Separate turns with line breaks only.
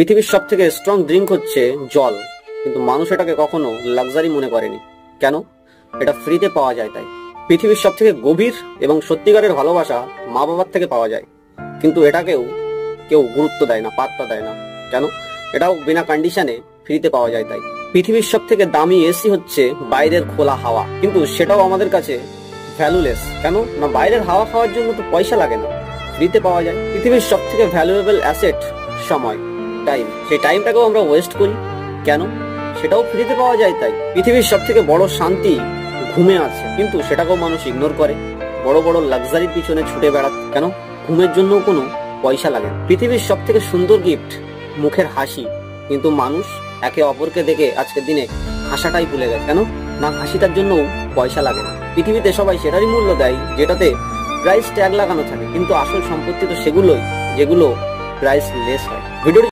পৃথিবীর সব থেকে স্ট্রং ড্রিঙ্ক হচ্ছে জল, কিন্তু মানুষ এটাকে কখনো লাক্সারি মনে করেনি। কেন? এটা ফ্রিতে পাওয়া যায় তাই। পৃথিবীর সব থেকে গভীর এবং সত্যিকারের ভালোবাসা মা বাবার থেকে পাওয়া যায়, কিন্তু এটাকেও কেউ গুরুত্ব দেয় না, পাত্তা দেয় না। কেন? এটাও বিনা কন্ডিশনে ফ্রিতে পাওয়া যায় তাই। পৃথিবীর সব থেকে দামি এসি হচ্ছে বাইরের খোলা হাওয়া, কিন্তু সেটাও আমাদের কাছে ভ্যালুলেস। কেন না? বাইরের হাওয়া খাওয়ার জন্য তো পয়সা লাগে না, ফ্রিতে পাওয়া যায়। পৃথিবীর সব থেকে ভ্যালুয়েবল অ্যাসেট সময়, টাইম। সেই টাইমটাকেও আমরা ওয়েস্ট করি। কেন? সেটাও ফ্রিতে পাওয়া যায় তাই। পৃথিবীর সব থেকে বড় শান্তি ঘুমে আছে, কিন্তু সেটাকেও মানুষ ইগনোর করে, বড় বড় লাক্সারির পিছনে ছুটে বেড়াতে। কেন? ঘুমের জন্য কোনো পয়সা লাগে না। পৃথিবীর সব থেকে সুন্দর গিফট মুখের হাসি, কিন্তু মানুষ একে অপরকে দেখে আজকের দিনে হাসাটাই ভুলে গেছে। কেন না? হাসিটার জন্য পয়সা লাগে না। পৃথিবীতে সবাই সেটারই মূল্য দেয় যেটাতে প্রাইস ট্যাগ লাগানো থাকে, কিন্তু আসল সম্পত্তি তো সেগুলোই যেগুলো প্রাইস লেস হয়। ভিডিওটি